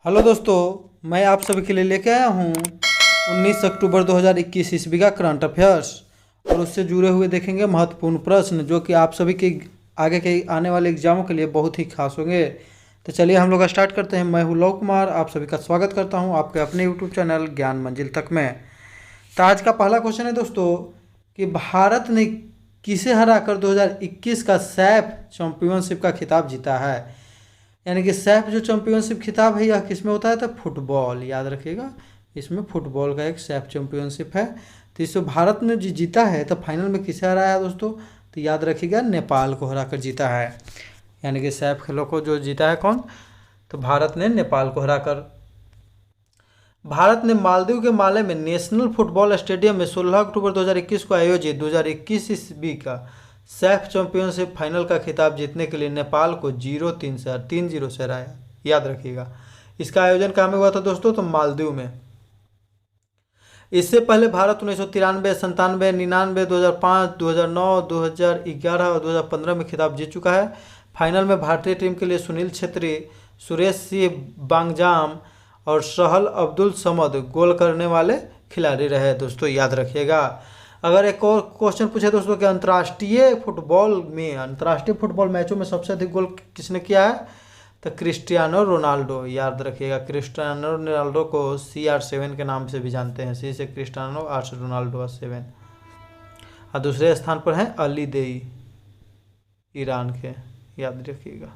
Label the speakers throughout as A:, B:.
A: Hello दोस्तों, मैं आप सभी के लिए लेके आया हूँ 19 अक्टूबर 2021 ईस्वी का करंट अफेयर्स और उससे जुड़े हुए देखेंगे महत्वपूर्ण प्रश्न जो कि आप सभी के आगे के आने वाले एग्जामों के लिए बहुत ही खास होंगे। तो चलिए हम लोग स्टार्ट करते हैं। मैं हूँ लव कुमार, आप सभी का स्वागत करता हूँ आपके अपने यूट्यूब चैनल ज्ञान मंजिल तक में। तो आज का पहला क्वेश्चन है दोस्तों कि भारत ने किसे हराकर 2021 का सैफ चैंपियनशिप का खिताब जीता है। यानी कि सैफ जो चैंपियनशिप खिताब है यह किस में होता है, तो फुटबॉल, याद रखिएगा, इसमें फुटबॉल का एक सैफ चैंपियनशिप है। तो इसमें भारत ने जो जीता है तो फाइनल में किसे हराया है दोस्तों, तो याद रखिएगा नेपाल को हराकर जीता है। यानी कि सैफ खेलों को जो जीता है कौन, तो भारत ने नेपाल को हराकर। भारत ने मालदीव के माले में नेशनल फुटबॉल स्टेडियम में 16 अक्टूबर 2021 को आयोजित 2021 ईस्वी का सैफ चैंपियनशिप फाइनल का खिताब जीतने के लिए नेपाल को 3-0 से हराया। याद रखिएगा, इसका आयोजन कहाँ में हुआ था दोस्तों, तो मालदीव में। इससे पहले भारत 1993, 97, 99, 2005, 2009, 2011 और 2015 में खिताब जीत चुका है। फाइनल में भारतीय टीम के लिए सुनील छेत्री, सुरेश सिंह बांगजाम और सहल अब्दुल समद गोल करने वाले खिलाड़ी रहे दोस्तों, याद रखिएगा। अगर एक और क्वेश्चन पूछे दोस्तों कि अंतर्राष्ट्रीय फुटबॉल मैचों में सबसे अधिक गोल किसने किया है, तो क्रिस्टियानो रोनाल्डो, याद रखिएगा। क्रिस्टियानो रोनाल्डो को CR7 के नाम से भी जानते हैं। C से क्रिस्टियानो, R से रोनाल्डो, 7। और दूसरे स्थान पर हैं अली देई, ईरान के, याद रखिएगा।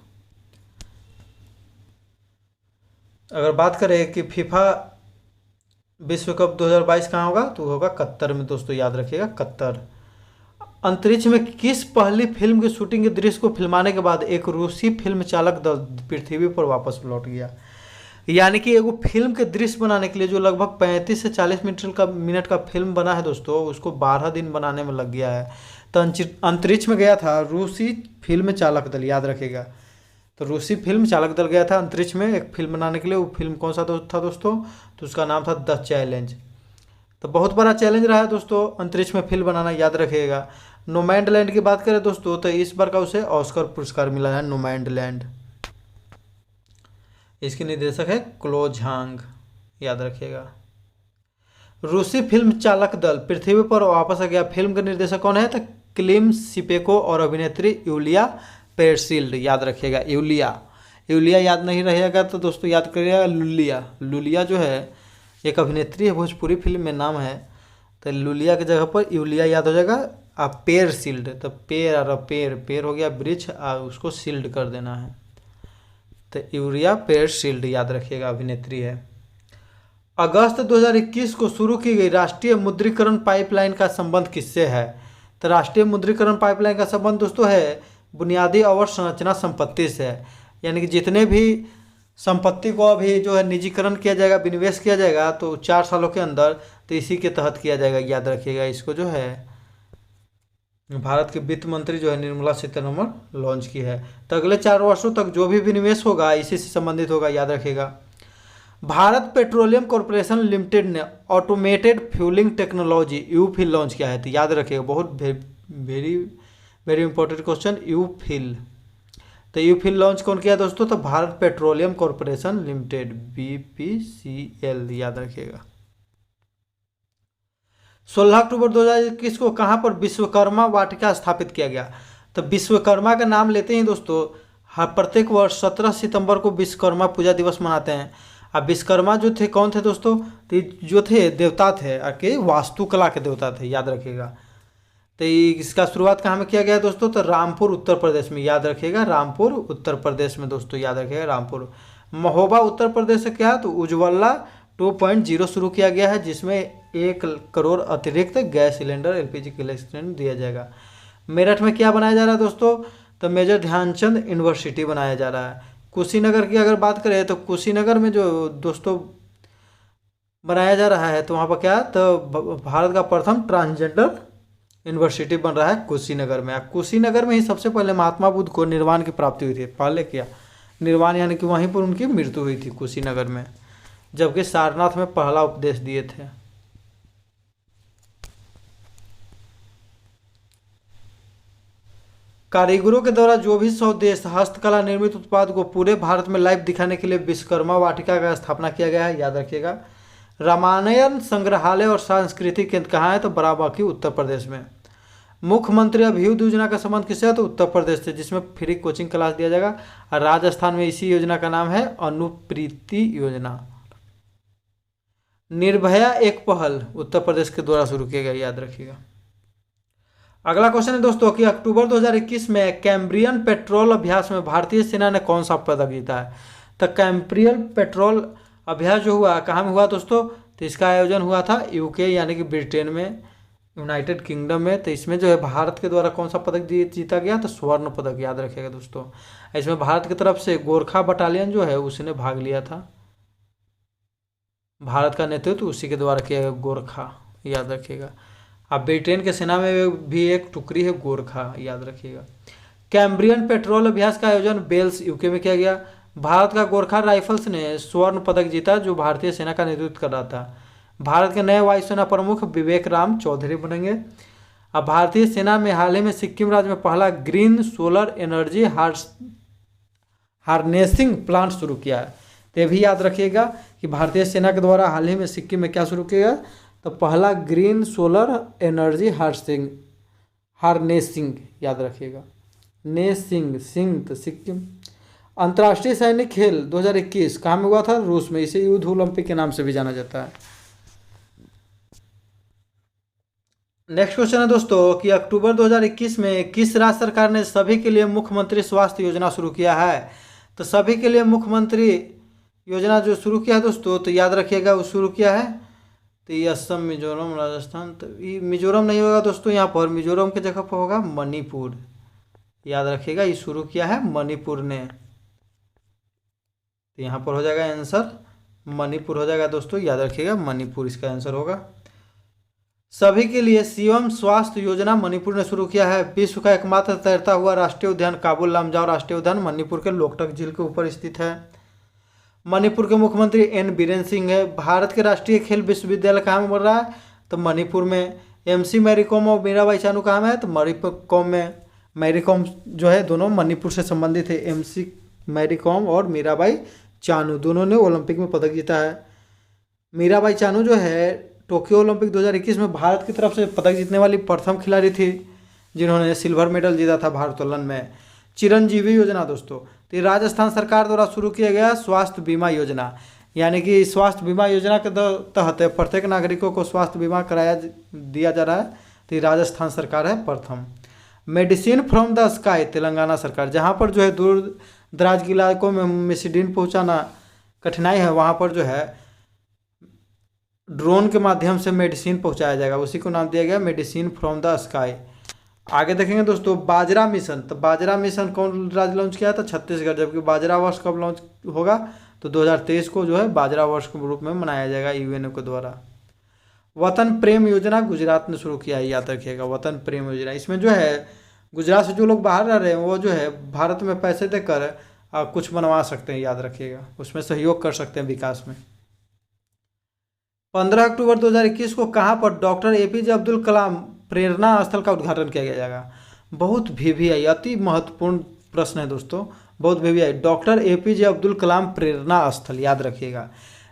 A: अगर बात करें कि फीफा विश्व कप 2022 कहाँ होगा, तो होगा कतर में दोस्तों, याद रखिएगा, कतर। अंतरिक्ष में किस पहली फिल्म की शूटिंग के दृश्य को फिल्माने के बाद एक रूसी फिल्म चालक दल पृथ्वी पर वापस लौट गया। यानी कि एगो फिल्म के दृश्य बनाने के लिए जो लगभग 35 से 40 मिनट का फिल्म बना है दोस्तों, उसको 12 दिन बनाने में लग गया है। तो अंतरिक्ष में गया था रूसी फिल्म चालक दल, याद रखिएगा। तो रूसी फिल्म चालक दल गया था अंतरिक्ष में एक फिल्म बनाने के लिए। वो फिल्म कौन सा था दोस्तों, तो उसका नाम था द चैलेंज। तो बहुत बड़ा चैलेंज रहा है दोस्तों अंतरिक्ष में फिल्म बनाना, याद रखिएगा। नोमैंडलैंड की बात करें दोस्तों, तो इस बार का उसे ऑस्कर पुरस्कार मिला है, नोमैंडलैंड। इसके निर्देशक है क्लो झांग, याद रखिएगा। रूसी फिल्म चालक दल पृथ्वी पर वापस आ गया। फिल्म के निर्देशक कौन है, तो क्लिम सिपेको और अभिनेत्री यूलिया पेरसिल्ड, याद रखिएगा। यूलिया याद नहीं रहेगा तो दोस्तों याद करिएगा लुलिया। लुलिया जो है एक अभिनेत्री है, भोजपुरी फिल्म में नाम है, तो लुलिया की जगह पर यूलिया याद हो जाएगा। पेरसिल्ड, तो पेड़ और पेड़ हो गया वृक्ष, उसको सील्ड कर देना है, तो यूरिया पेरसिल्ड, याद रखिएगा, अभिनेत्री है। अगस्त 2021 को शुरू की गई राष्ट्रीय मुद्रीकरण पाइपलाइन का संबंध किससे है, तो राष्ट्रीय मुद्रीकरण पाइपलाइन का संबंध दोस्तों है बुनियादी अवसंरचना संपत्ति से। यानी कि जितने भी संपत्ति को अभी जो है निजीकरण किया जाएगा, विनिवेश किया जाएगा, तो 4 सालों के अंदर, तो इसी के तहत किया जाएगा, याद रखिएगा। इसको जो है भारत के वित्त मंत्री जो है निर्मला सीतारमण लॉन्च की है। तो अगले 4 वर्षों तक जो भी विनिवेश होगा इसी से संबंधित होगा, याद रखिएगा। भारत पेट्रोलियम कॉर्पोरेशन लिमिटेड ने automated fuelling technology UFill launch किया है, तो याद रखिएगा, बहुत very very important question, UFill. तो यूफिल लॉन्च कौन किया दोस्तों, तो Bharat petroleum corporation limited, BPCL, याद रखिएगा। 16 अक्टूबर 2021 को कहाँ पर विश्वकर्मा वाटिका स्थापित किया गया, तो विश्वकर्मा का नाम लेते ही दोस्तों हर प्रत्येक वर्ष 17 सितंबर को विश्वकर्मा पूजा दिवस मनाते हैं। अब विश्वकर्मा जो थे कौन थे दोस्तों, तो जो थे देवता थे, के वास्तुकला के देवता थे, याद रखिएगा। तो इसका शुरुआत कहाँ में किया गया दोस्तों, तो रामपुर उत्तर प्रदेश में, याद रखिएगा, रामपुर उत्तर प्रदेश में दोस्तों, याद रखिएगा, रामपुर। महोबा उत्तर प्रदेश से क्या, तो उज्ज्वला 2.0 शुरू किया गया है, जिसमें 1 करोड़ अतिरिक्त gas cylinder LPG gas cylinder दिया जाएगा। मेरठ में क्या बनाया जा रहा है दोस्तों, तो मेजर ध्यानचंद यूनिवर्सिटी बनाया जा रहा है। कुशीनगर की अगर बात करें तो कुशीनगर में जो दोस्तों बनाया जा रहा है, तो वहाँ पर क्या, तो भारत का प्रथम ट्रांसजेंडर यूनिवर्सिटी बन रहा है कुशीनगर में। कुशीनगर में ही सबसे पहले महात्मा बुद्ध को निर्वाण की प्राप्ति हुई थी। पहले क्या निर्वाण, यानी कि वहीं पर उनकी मृत्यु हुई थी कुशीनगर में, जबकि सारनाथ में पहला उपदेश दिए थे। कारीगरों के द्वारा जो भी स्वदेश हस्तकला निर्मित उत्पाद को पूरे भारत में लाइव दिखाने के लिए विश्वकर्मा वाटिका का स्थापना किया गया है, याद रखिएगा। रामायण संग्रहालय और सांस्कृतिक केंद्र कहाँ है? तो बाराबंकी उत्तर प्रदेश में। मुख्यमंत्री अभ्युदय योजना का संबंध किससे है? तो उत्तर प्रदेश से, जिसमें फ्री कोचिंग क्लास दिया जाएगा। और राजस्थान में इसी योजना का नाम है अनुप्रीति योजना। निर्भया एक पहल उत्तर प्रदेश के द्वारा शुरू किया गया, याद रखिएगा। अगला क्वेश्चन है दोस्तों कि अक्टूबर 2021 में कैम्ब्रियन पेट्रोल अभ्यास में भारतीय सेना ने कौन सा पदक जीता है? तो कैम्ब्रियन पेट्रोल अभ्यास जो हुआ कहाँ में हुआ दोस्तों? तो इसका आयोजन हुआ था यूके यानी कि ब्रिटेन में, यूनाइटेड किंगडम में। तो इसमें जो है भारत के द्वारा कौन सा पदक जीता गया? तो स्वर्ण पदक, याद रखिएगा दोस्तों। इसमें भारत की तरफ से गोरखा बटालियन जो है उसने भाग लिया था। भारत का नेतृत्व उसी के द्वारा किया गया, गोरखा, याद रखिएगा। अब ब्रिटेन के सेना में भी एक टुकड़ी है गोरखा, याद रखिएगा। कैम्ब्रियन पेट्रोल अभ्यास का आयोजन वेल्स यूके में किया गया। भारत का गोरखा राइफल्स ने स्वर्ण पदक जीता, जो भारतीय सेना का नेतृत्व कर रहा था। भारत के नए वायुसेना प्रमुख विवेक राम चौधरी बनेंगे। अब भारतीय सेना में हाल ही में सिक्किम राज्य में पहला green solar energy harnessing plant शुरू किया है। तो ये भी याद रखिएगा कि भारतीय सेना के द्वारा हाल ही में सिक्किम में क्या शुरू किया गया? तो पहला ग्रीन सोलर एनर्जी हार्नेसिंग, याद रखिएगा। नेसिंग, सिंह तो सिक्किम। अंतर्राष्ट्रीय सैनिक खेल 2021 कहाँ में हुआ था? रूस में। इसे युद्ध ओलंपिक के नाम से भी जाना जाता है। नेक्स्ट क्वेश्चन है दोस्तों कि अक्टूबर 2021 में किस राज्य सरकार ने सभी के लिए मुख्यमंत्री स्वास्थ्य योजना शुरू किया है? तो सभी के लिए मुख्यमंत्री योजना जो शुरू किया है दोस्तों, तो याद रखिएगा वो शुरू किया है तो ये असम, मिजोरम, राजस्थान। तो ये मिजोरम नहीं होगा दोस्तों, यहाँ पर मिजोरम की जगह पर होगा मणिपुर, याद रखिएगा। ये शुरू किया है मणिपुर ने, तो यहाँ पर हो जाएगा आंसर मणिपुर हो जाएगा दोस्तों, याद रखिएगा मणिपुर इसका आंसर होगा। सभी के लिए शिवम स्वास्थ्य योजना मणिपुर ने शुरू किया है। विश्व का एकमात्र तैरता हुआ राष्ट्रीय उद्यान काबुल लामजाओ राष्ट्रीय उद्यान मणिपुर के लोकटक झील के ऊपर स्थित है। मणिपुर के मुख्यमंत्री एन बीरेन सिंह है। भारत के राष्ट्रीय खेल विश्वविद्यालय कहाँ में बन रहा है? तो मणिपुर में। एमसी मैरी कॉम और मीराबाई चानू कहाँ में है? तो मणिपुर में। मैरी कॉम जो है दोनों मणिपुर से संबंधित है। एमसी मैरी कॉम और मीराबाई चानू दोनों ने ओलंपिक में पदक जीता है। मीराबाई चानू जो है टोक्यो ओलंपिक 2021 में भारत की तरफ से पदक जीतने वाली प्रथम खिलाड़ी थी, जिन्होंने सिल्वर मेडल जीता था भारोत्तोलन में। चिरंजीवी योजना दोस्तों, तो राजस्थान सरकार द्वारा शुरू किया गया स्वास्थ्य बीमा योजना, यानी कि स्वास्थ्य बीमा योजना के तहत प्रत्येक नागरिकों को स्वास्थ्य बीमा कराया दिया जा रहा है। तो राजस्थान सरकार है प्रथम। Medicine from the sky Telangana सरकार, जहाँ पर जो है दूर दराज के इलाकों में मेडिसिन पहुँचाना कठिनाई है, वहाँ पर जो है ड्रोन के माध्यम से मेडिसिन पहुँचाया जाएगा, उसी को नाम दिया गया मेडिसिन फ्रॉम द स्काई। आगे देखेंगे दोस्तों बाजरा मिशन, तो बाजरा मिशन कौन राज्य लॉन्च किया था? छत्तीसगढ़। जबकि बाजरा वर्ष कब लॉन्च होगा? तो 2023 को जो है बाजरा वर्ष के रूप में मनाया जाएगा यूएनओ के द्वारा। वतन प्रेम योजना गुजरात ने शुरू किया है, याद रखिएगा वतन प्रेम योजना। इसमें जो है गुजरात से जो लोग बाहर रह रहे हैं वो जो है भारत में पैसे देकर कुछ बनवा सकते हैं, याद रखिएगा, उसमें सहयोग कर सकते हैं विकास में। 15 अक्टूबर 2021 को कहाँ पर डॉक्टर एपीजे अब्दुल कलाम प्रेरणा स्थल का उद्घाटन किया जाएगा? बहुत वीवीआई, अति महत्वपूर्ण प्रश्न है दोस्तों, बहुत VVI. Doctor APJ Abdul Kalam प्रेरणा स्थल, याद रखिएगा।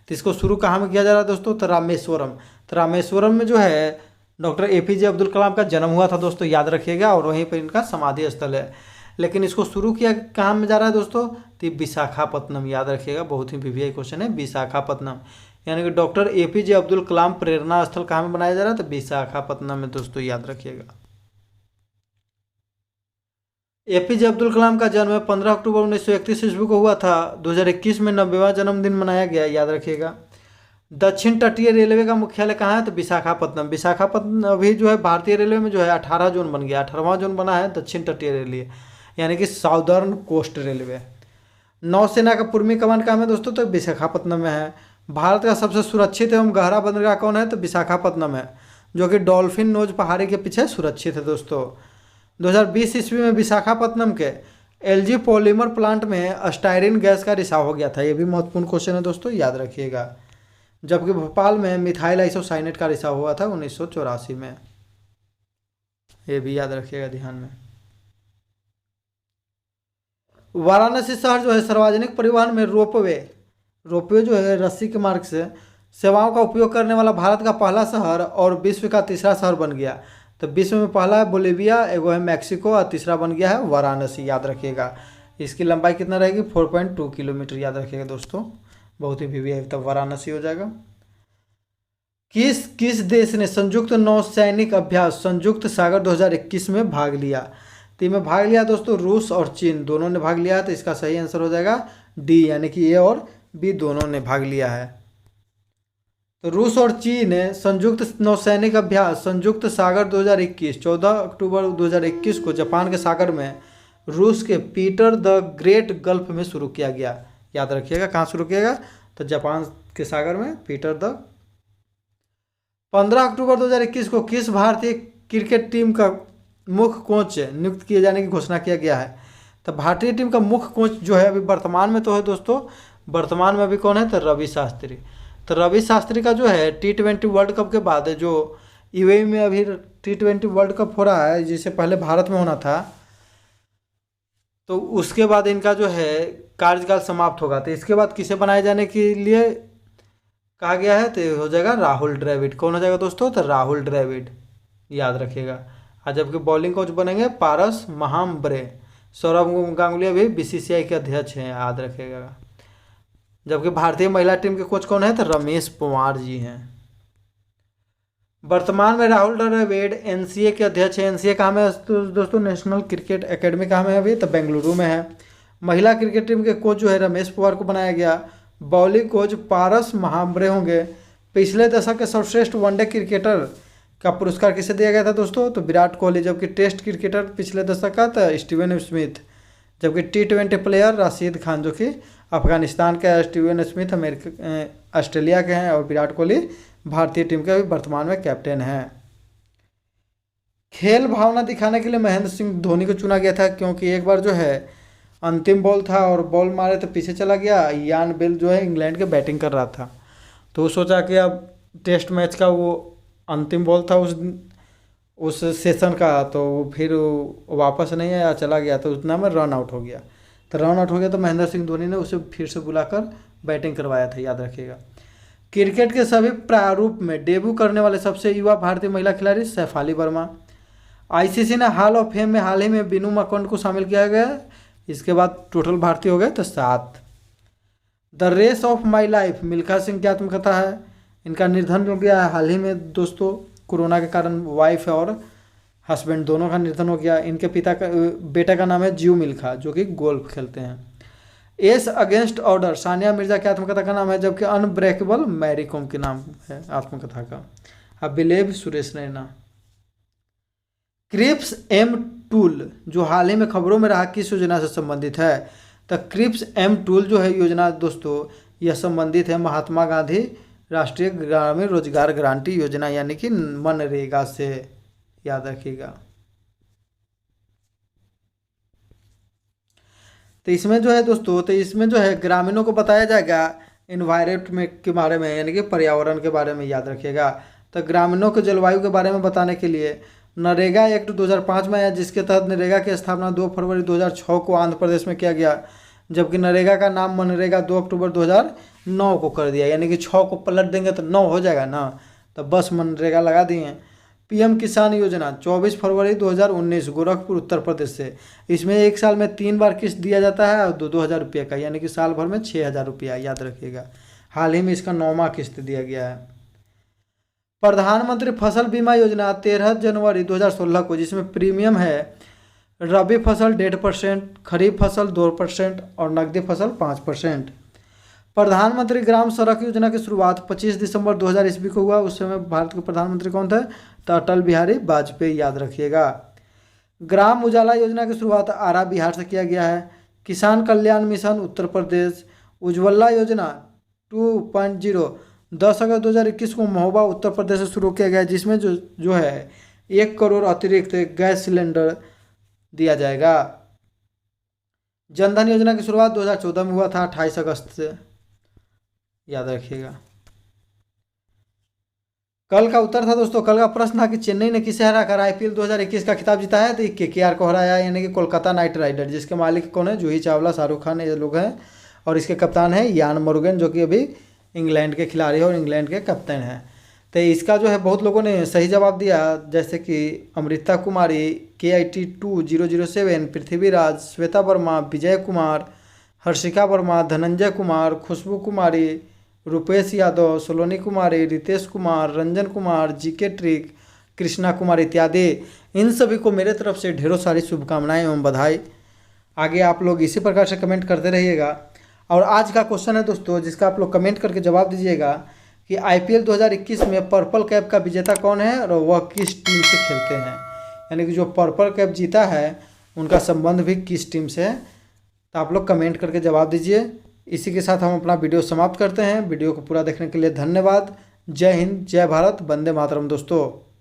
A: तो इसको शुरू कहाँ में किया जा रहा है दोस्तों? तो रामेश्वरम। तो रामेश्वरम में जो है डॉक्टर एपीजे अब्दुल कलाम का जन्म हुआ था दोस्तों, याद रखिएगा, और वहीं पर इनका समाधि स्थल है। लेकिन इसको शुरू किया कहाँ में जा रहा है दोस्तों? तो विशाखापत्तनम, याद रखिएगा, बहुत ही वीवीआई क्वेश्चन है। विशाखापत्तनम, यानी कि डॉक्टर एपीजे अब्दुल कलाम प्रेरणा स्थल कहाँ में बनाया जा रहा है? तो विशाखापत्तनम में दोस्तों, याद रखिएगा। एपीजे अब्दुल कलाम का जन्म 15 अक्टूबर 1931 ईस्वी को हुआ था। 2021 में 90वां जन्मदिन मनाया गया, याद रखिएगा। दक्षिण तटीय रेलवे का मुख्यालय कहाँ है? तो विशाखापत्तनम। विशाखापत्तनम अभी जो है भारतीय रेलवे में जो है 18 जोन बन गया, 18वां जोन बना है दक्षिण तटीय रेलवे, यानी कि साउदर्न कोस्ट रेलवे। नौसेना का पूर्वी कमान कहाँ है दोस्तों? तो विशाखापत्तनम में है। भारत का सबसे सुरक्षित एवं गहरा बंदरगाह कौन है? तो विशाखापत्तनम है, जो कि डॉल्फिन नोज पहाड़ी के पीछे सुरक्षित है दोस्तों। 2020 ईस्वी में विशाखापत्तनम के एलजी पॉलीमर प्लांट में स्टायरीन गैस का रिसाव हो गया था। ये भी महत्वपूर्ण क्वेश्चन है दोस्तों, याद रखिएगा। जबकि भोपाल में मिथाइल आइसोसाइनेट का रिसाव हुआ था 1984 में, ये भी याद रखिएगा ध्यान में। वाराणसी शहर जो है सार्वजनिक परिवहन में रोपवे रोपवे जो है रस्सी के मार्ग से सेवाओं का उपयोग करने वाला भारत का पहला शहर और विश्व का तीसरा शहर बन गया। तो विश्व में पहला है बोलीविया, एगो है मैक्सिको और तीसरा बन गया है वाराणसी, याद रखिएगा। इसकी लंबाई कितना रहेगी 4.2 किलोमीटर, याद रखिएगा दोस्तों, बहुत ही वीवीआई, तब वाराणसी हो जाएगा। किस किस देश ने संयुक्त नौसैनिक अभ्यास संयुक्त सागर 2021 में भाग लिया? तो इसमें भाग लिया दोस्तों रूस और चीन दोनों ने भाग लिया। तो इसका सही आंसर हो जाएगा डी, यानी कि ए और बी दोनों ने भाग लिया है। तो रूस और चीन ने संयुक्त नौसैनिक अभ्यास संयुक्त सागर 2021 14 अक्टूबर 2021 को जापान के सागर में रूस के पीटर द ग्रेट गल्फ में शुरू किया गया। याद रखिएगा कहाँ शुरू किया गया, तो जापान के सागर में पीटर द। 15 अक्टूबर 2021 को किस भारतीय क्रिकेट टीम का मुख्य कोच नियुक्त किए जाने की घोषणा किया गया है? तो भारतीय टीम का मुख्य कोच जो है अभी वर्तमान में तो है दोस्तों, वर्तमान में अभी कौन है, तो रवि शास्त्री। तो रवि शास्त्री का जो है T20 वर्ल्ड कप के बाद जो यूएई में अभी T20 वर्ल्ड कप हो रहा है, जिससे पहले भारत में होना था, तो उसके बाद इनका जो है कार्यकाल समाप्त होगा। तो इसके बाद किसे बनाए जाने के लिए कहा गया है, तो हो जाएगा राहुल द्रविड़। कौन हो जाएगा दोस्तों, तो राहुल द्रविड़, याद रखिएगा। और जबकि बॉलिंग कोच बनेंगे पारस महाम्ब्रे। सौरभ गांगुली अभी बीसीसीआई के अध्यक्ष हैं, याद रखिएगा। जबकि भारतीय महिला टीम के कोच कौन है, तो रमेश पवार जी हैं। वर्तमान में राहुल द्रविड़ एनसीए के अध्यक्ष हैं। एनसीए कहाँ में है तो दोस्तों, नेशनल क्रिकेट एकेडमी कहाँ में है अभी, तो बेंगलुरु में है। महिला क्रिकेट टीम के कोच जो है रमेश पवार को बनाया गया। बॉलिंग कोच पारस महाम्ब्रे होंगे। पिछले दशक के सर्वश्रेष्ठ वनडे क्रिकेटर का पुरस्कार किसे दिया गया था दोस्तों, तो विराट कोहली। जबकि टेस्ट क्रिकेटर पिछले दशक का था स्टीवन स्मिथ। जबकि T20 प्लेयर राशिद खान, जो कि अफगानिस्तान के हैं। स्टीवन स्मिथ अमेरिका ऑस्ट्रेलिया के हैं और विराट कोहली भारतीय टीम के वर्तमान में कैप्टन हैं। खेल भावना दिखाने के लिए महेंद्र सिंह धोनी को चुना गया था, क्योंकि एक बार जो है अंतिम बॉल था और बॉल मारे तो पीछे चला गया। यान बेल जो है इंग्लैंड के बैटिंग कर रहा था, तो सोचा कि अब टेस्ट मैच का वो अंतिम बॉल था उस सेशन का, तो फिर वापस नहीं आया, चला गया, तो उतना में रन आउट हो गया। तो रन आउट हो गया तो महेंद्र सिंह धोनी ने उसे फिर से बुलाकर बैटिंग करवाया था, याद रखिएगा। क्रिकेट के सभी प्रारूप में डेब्यू करने वाले सबसे युवा भारतीय महिला खिलाड़ी शेफाली वर्मा। आईसीसी ने हॉल ऑफ फेम में हाल ही में बिनू मकंड को शामिल किया गया। इसके बाद टोटल भारतीय हो गए तो 7। The race of my life Milkha Singh की आत्मकथा है। इनका निधन हो गया है हाल ही में दोस्तों, कोरोना के कारण वाइफ और हस्बैंड दोनों का निधन हो गया। इनके बेटा का नाम है जीव मिल्खा, जो कि गोल्फ खेलते हैं। S against order Sania Mirza की आत्मकथा का नाम है, जबकि अनब्रेकेबल मैरी कॉम के नाम है आत्मकथा का। अब बिलेव सुरेश रैना। क्रिप्स एम टूल जो हाल ही में खबरों में रहा, किस योजना से संबंधित है? तो क्रिप्स एम टूल जो है योजना दोस्तों, यह संबंधित है महात्मा गांधी राष्ट्रीय ग्रामीण रोजगार गारंटी योजना, यानी कि मनरेगा से, याद रखिएगा। तो इसमें जो है दोस्तों, तो इसमें जो है ग्रामीणों को बताया जाएगा इन्वायरमेंट के बारे में, यानी कि पर्यावरण के बारे में, याद रखिएगा। तो ग्रामीणों को जलवायु के बारे में बताने के लिए नरेगा एक्ट 2005 में आया, जिसके तहत नरेगा की स्थापना 2 फरवरी 2006 को आंध्र प्रदेश में किया गया। जबकि नरेगा का नाम मनरेगा 2 अक्टूबर 2009 को कर दिया, यानी कि 6 को पलट देंगे तो 9 हो जाएगा ना, तो बस मनरेगा लगा दिए। पीएम किसान योजना 24 फरवरी 2019 गोरखपुर उत्तर प्रदेश से। इसमें एक साल में 3 बार किस्त दिया जाता है और 2-2 हज़ार रुपये का, यानी कि साल भर में 6,000 रुपया, याद रखिएगा। हाल ही में इसका 9वां किस्त दिया गया है। प्रधानमंत्री फसल बीमा योजना 13 जनवरी 2016 को, जिसमें प्रीमियम है रबी फसल 1.5%, खरीफ फसल 2% और नकदी फसल 5%। प्रधानमंत्री ग्राम सड़क योजना की शुरुआत 25 दिसंबर 2000 ईस्वी को हुआ। उस समय भारत के प्रधानमंत्री कौन थे? तो अटल बिहारी वाजपेयी, याद रखिएगा। ग्राम उजाला योजना की शुरुआत आरा बिहार से किया गया है। किसान कल्याण मिशन उत्तर प्रदेश। उज्ज्वला योजना 2.0 10 अगस्त 2021 को महोबा उत्तर प्रदेश से शुरू किया गया, जिसमें जो है 1 करोड़ अतिरिक्त गैस सिलेंडर दिया जाएगा। जनधन योजना की शुरुआत 2014 में हुआ था 28 अगस्त से, याद रखिएगा। कल का उत्तर था दोस्तों, कल का प्रश्न था कि चेन्नई ने किसे हराकर आईपीएल 2021 का खिताब जीता है, तो केकेआर को हराया, यानी कि कोलकाता नाइट राइडर, जिसके मालिक कौन है, जूही चावला, शाहरुख खान, ये लोग हैं। और इसके कप्तान है यान मोर्गन, जो कि अभी इंग्लैंड के खिलाड़ी है और इंग्लैंड के कप्तान हैं। तो इसका जो है बहुत लोगों ने सही जवाब दिया, जैसे कि अमृता कुमारी, KIT2007, पृथ्वीराज, श्वेता वर्मा, विजय कुमार, हर्षिका वर्मा, धनंजय कुमार, खुशबू कुमारी, रुपेश यादव, सोलोनी कुमारी, रितेश कुमार, रंजन कुमार, GK ट्रिक, कृष्णा कुमार इत्यादि। इन सभी को मेरे तरफ से ढेरों सारी शुभकामनाएं एवं बधाई। आगे आप लोग इसी प्रकार से कमेंट करते रहिएगा। और आज का क्वेश्चन है दोस्तों, जिसका आप लोग कमेंट करके जवाब दीजिएगा कि IPL 2021 में पर्पल कैप का विजेता कौन है और वह किस टीम से खेलते हैं, यानी कि जो पर्पल कैप जीता है उनका संबंध भी किस टीम से है। तो आप लोग कमेंट करके जवाब दीजिए। इसी के साथ हम अपना वीडियो समाप्त करते हैं। वीडियो को पूरा देखने के लिए धन्यवाद। जय हिंद, जय भारत, वंदे मातरम दोस्तों।